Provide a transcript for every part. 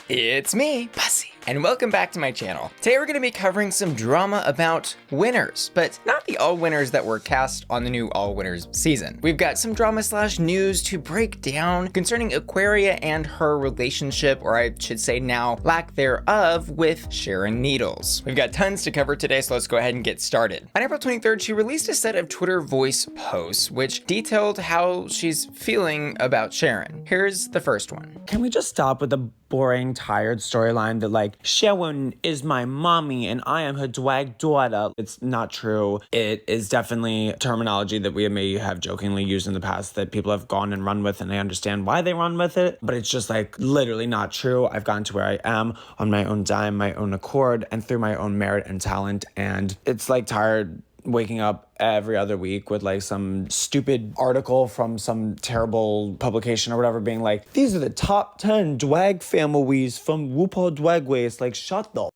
It's me, Bussy, and welcome back to my channel. Today we're going to be covering some drama about winners, but not the all winners that were cast on the new All Winners season. We've got some drama slash news to break down concerning Aquaria and her relationship, or I should say now lack thereof, with Sharon Needles. We've got tons to cover today, so let's go ahead and get started. On April 23rd, she released a set of Twitter voice posts which detailed how she's feeling about Sharon. Here's the first one. Can we just stop with the boring, tired storyline that like, Sharon is my mommy and I am her drag daughter? It's not true. It is definitely terminology that we may have jokingly used in the past that people have gone and run with, and I understand why they run with it, but it's just like literally not true. I've gotten to where I am on my own dime, my own accord, and through my own merit and talent, and it's like tired waking up every other week with like some stupid article from some terrible publication or whatever being like, these are the top 10 drag families from RuPaul Drag Race. Like, shut the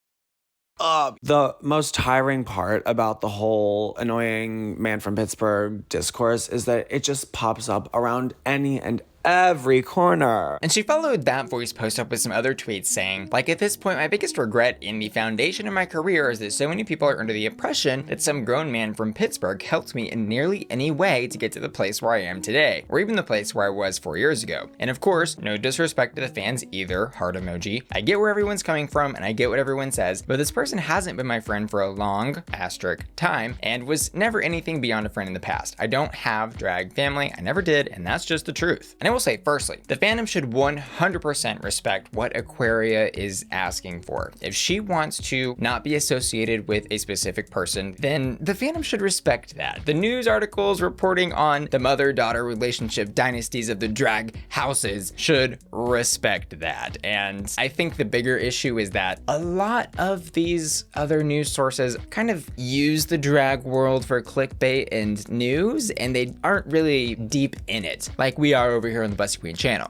up. The most tiring part about the whole annoying man from Pittsburgh discourse is that it just pops up around any and every corner. And she followed that voice post up with some other tweets saying, like, at this point, my biggest regret in the foundation of my career is that so many people are under the impression that some grown man from Pittsburgh helped me in nearly any way to get to the place where I am today, or even the place where I was 4 years ago. And of course, no disrespect to the fans either, heart emoji. I get where everyone's coming from and I get what everyone says, but this person hasn't been my friend for a long asterisk time and was never anything beyond a friend in the past. I don't have drag family, I never did, and that's just the truth. And I will say, firstly, the fandom should 100% respect what Aquaria is asking for. If she wants to not be associated with a specific person, then the fandom should respect that. The news articles reporting on the mother-daughter relationship dynasties of the drag houses should respect that. And I think the bigger issue is that a lot of these other news sources kind of use the drag world for clickbait and news, and they aren't really deep in it, like we are over here on the Bussy Queen channel,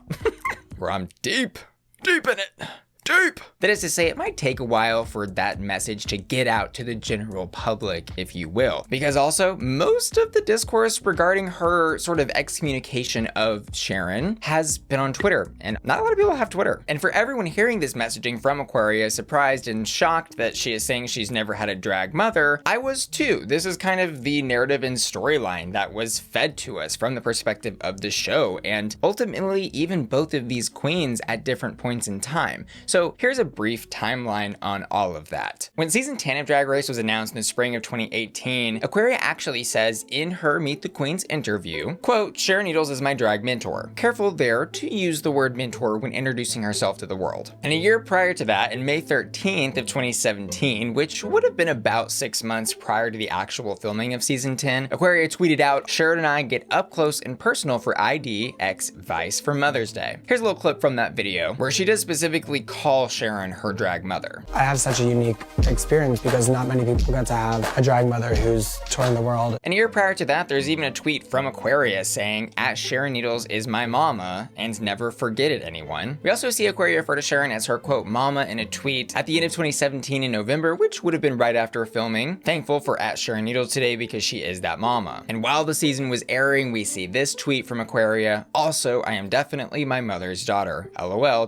where I'm deep in it. That is to say, it might take a while for that message to get out to the general public, if you will, because also most of the discourse regarding her sort of excommunication of Sharon has been on Twitter, and not a lot of people have Twitter. And for everyone hearing this messaging from Aquaria, surprised and shocked that she is saying she's never had a drag mother, I was too. This is kind of the narrative and storyline that was fed to us from the perspective of the show, and ultimately even both of these queens at different points in time. So here's a brief timeline on all of that. When season 10 of Drag Race was announced in the spring of 2018, Aquaria actually says in her Meet the Queens interview, quote, Sharon Needles is my drag mentor. Careful there to use the word mentor when introducing herself to the world. And a year prior to that, in May 13th of 2017, which would have been about 6 months prior to the actual filming of season 10, Aquaria tweeted out, Sharon and I get up close and personal for ID X Vice for Mother's Day. Here's a little clip from that video where she does specifically call Sharon her drag mother. I have such a unique experience because not many people get to have a drag mother who's touring the world. And a year prior to that, there's even a tweet from Aquaria saying, at Sharon Needles is my mama, and never forget it, anyone. We also see Aquaria refer to Sharon as her, quote, mama in a tweet at the end of 2017 in November, which would have been right after filming. Thankful for at Sharon Needles today because she is that mama. And while the season was airing, we see this tweet from Aquaria. Also, I am definitely my mother's daughter. LOL,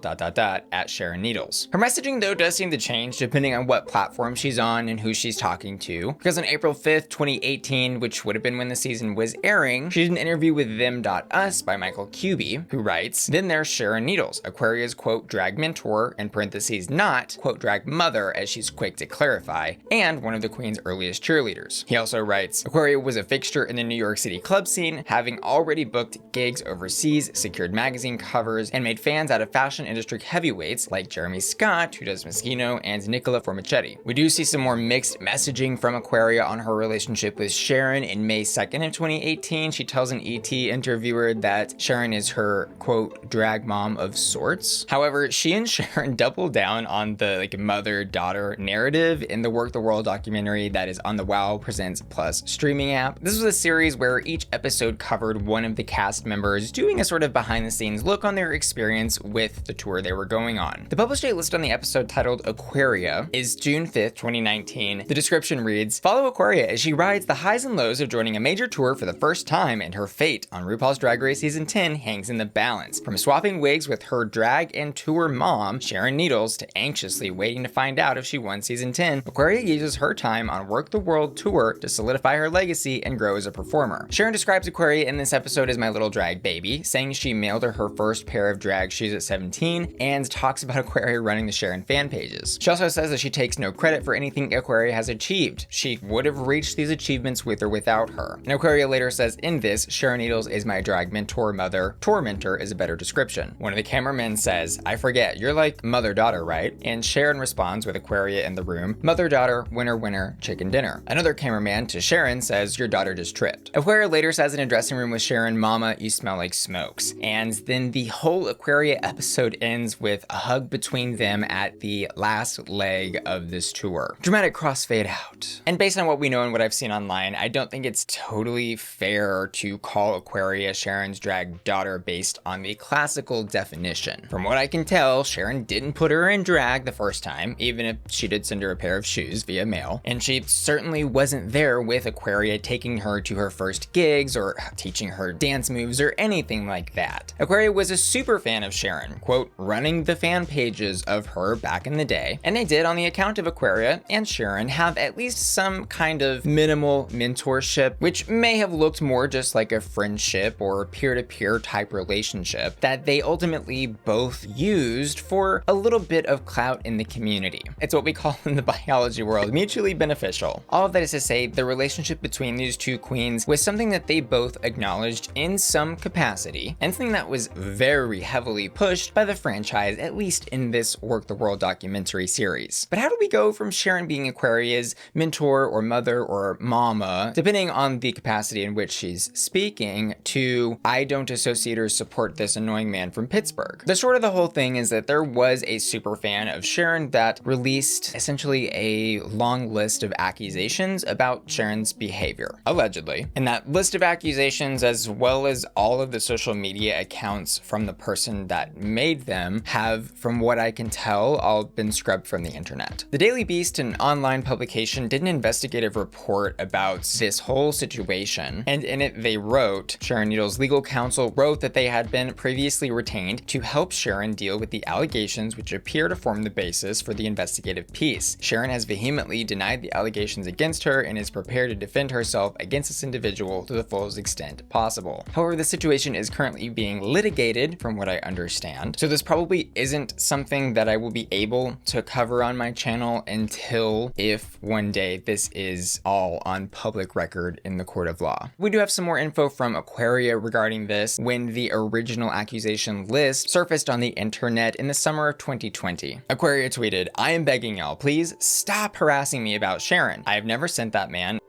at Sharon Needles. Her messaging, though, does seem to change depending on what platform she's on and who she's talking to, because on April 5th, 2018, which would have been when the season was airing, she did an interview with them.us by Michael Cuby, who writes, then there's Sharon Needles, Aquaria's, quote, drag mentor, in parentheses not, quote, drag mother, as she's quick to clarify, and one of the queen's earliest cheerleaders. He also writes, Aquaria was a fixture in the New York City club scene, having already booked gigs overseas, secured magazine covers, and made fans out of fashion industry heavyweights like Jeremy Scott, who does Moschino, and Nicola Formichetti. We do see some more mixed messaging from Aquaria on her relationship with Sharon. In May 2nd of 2018, she tells an ET interviewer that Sharon is her, quote, drag mom of sorts. However, she and Sharon double down on the like mother-daughter narrative in the Work the World documentary that is on the WoW Presents Plus streaming app. This was a series where each episode covered one of the cast members doing a sort of behind-the-scenes look on their experience with the tour they were going on. The published a list on the episode titled Aquaria is June 5th, 2019. The description reads, follow Aquaria as she rides the highs and lows of joining a major tour for the first time, and her fate on RuPaul's Drag Race Season 10 hangs in the balance. From swapping wigs with her drag and tour mom, Sharon Needles, to anxiously waiting to find out if she won Season 10, Aquaria uses her time on Work the World tour to solidify her legacy and grow as a performer. Sharon describes Aquaria in this episode as my little drag baby, saying she mailed her first pair of drag shoes at 17, and talks about Aquaria running the Sharon fan pages. She also says that she takes no credit for anything Aquaria has achieved. She would have reached these achievements with or without her. And Aquaria later says, in this, Sharon Needles is my drag mentor mother. Tormentor is a better description. One of the cameramen says, I forget, you're like mother-daughter, right? And Sharon responds with Aquaria in the room, mother-daughter, winner, winner, chicken dinner. Another cameraman to Sharon says, your daughter just tripped. Aquaria later says in a dressing room with Sharon, mama, you smell like smokes. And then the whole Aquaria episode ends with a hug between them at the last leg of this tour. Dramatic crossfade out. And based on what we know and what I've seen online, I don't think it's totally fair to call Aquaria Sharon's drag daughter based on the classical definition. From what I can tell, Sharon didn't put her in drag the first time, even if she did send her a pair of shoes via mail. And she certainly wasn't there with Aquaria taking her to her first gigs or teaching her dance moves or anything like that. Aquaria was a super fan of Sharon, quote, running the fan pages of her back in the day, and they did on the account of Aquaria and Sharon have at least some kind of minimal mentorship, which may have looked more just like a friendship or peer-to-peer type relationship that they ultimately both used for a little bit of clout in the community. It's what we call in the biology world mutually beneficial. All of that is to say, the relationship between these two queens was something that they both acknowledged in some capacity, and something that was very heavily pushed by the franchise, at least in this Work the World documentary series. But how do we go from Sharon being Aquaria's mentor or mother or mama, depending on the capacity in which she's speaking, to I don't associate or support this annoying man from Pittsburgh? The short of the whole thing is that there was a super fan of Sharon that released essentially a long list of accusations about Sharon's behavior, allegedly. And that list of accusations, as well as all of the social media accounts from the person that made them, have, from what I can tell, all been scrubbed from the internet. The Daily Beast, an online publication, did an investigative report about this whole situation, and in it they wrote, Sharon Needles' legal counsel wrote that they had been previously retained to help Sharon deal with the allegations which appear to form the basis for the investigative piece. Sharon has vehemently denied the allegations against her and is prepared to defend herself against this individual to the fullest extent possible. However, the situation is currently being litigated, from what I understand, so this probably isn't something that I will be able to cover on my channel until if one day this is all on public record in the court of law. We do have some more info from Aquaria regarding this when the original accusation list surfaced on the internet in the summer of 2020. Aquaria tweeted, I am begging y'all, please stop harassing me about Sharon. I have never sent that man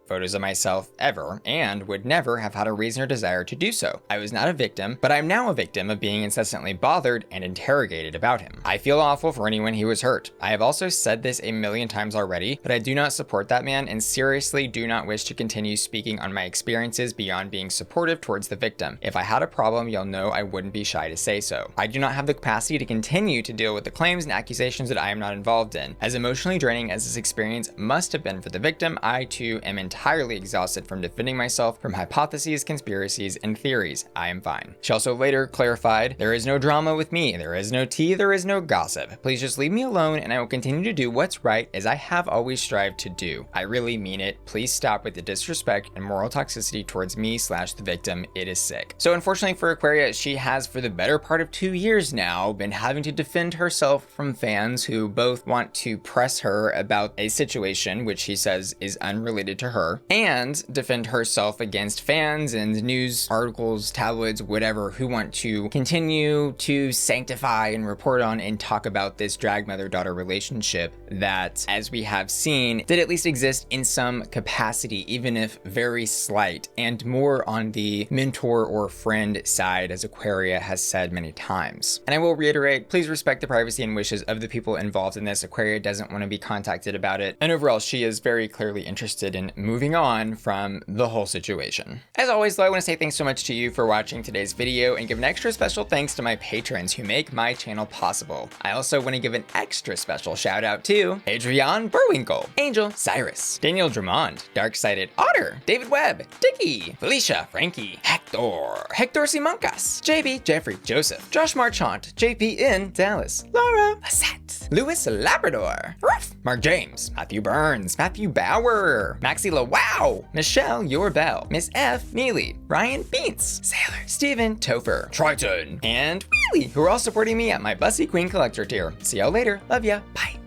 photos of myself ever, and would never have had a reason or desire to do so. I was not a victim, but I am now a victim of being incessantly bothered and interrogated about him. I feel awful for anyone who was hurt. I have also said this a million times already, but I do not support that man and seriously do not wish to continue speaking on my experiences beyond being supportive towards the victim. If I had a problem, you'll know I wouldn't be shy to say so. I do not have the capacity to continue to deal with the claims and accusations that I am not involved in. As emotionally draining as this experience must have been for the victim, I too am entirely exhausted from defending myself from hypotheses, conspiracies, and theories. I am fine. She also later clarified, there is no drama with me, there is no tea, there is no gossip. Please just leave me alone and I will continue to do what's right as I have always strived to do. I really mean it. Please stop with the disrespect and moral toxicity towards me / the victim. It is sick. So unfortunately for Aquaria, she has for the better part of 2 years now been having to defend herself from fans who both want to press her about a situation which she says is unrelated to her, and defend herself against fans and news articles, tabloids, whatever, who want to continue to sanctify and report on and talk about this drag mother-daughter relationship that, as we have seen, did at least exist in some capacity, even if very slight, and more on the mentor or friend side, as Aquaria has said many times. And I will reiterate, please respect the privacy and wishes of the people involved in this. Aquaria doesn't want to be contacted about it, and overall she is very clearly interested in moving moving on from the whole situation. As always though, I want to say thanks so much to you for watching today's video and give an extra special thanks to my patrons who make my channel possible. I also want to give an extra special shout out to Adrian Burwinkle, Angel Cyrus, Daniel Drummond, Dark-Sided Otter, David Webb, Dicky, Felicia, Frankie, Hector Simancas, JB, Jeffrey, Joseph, Josh Marchant, JP in Dallas, Laura, Lisette, Louis Labrador, Ruff, Mark James, Matthew Burns, Matthew Bauer, Maxie LaWow, Michelle Bell, Miss F, Neely, Ryan Beats, Sailor, Steven Topher, Triton, and Wheelie, who are all supporting me at my Bussy Queen Collector tier. See y'all later. Love ya. Bye.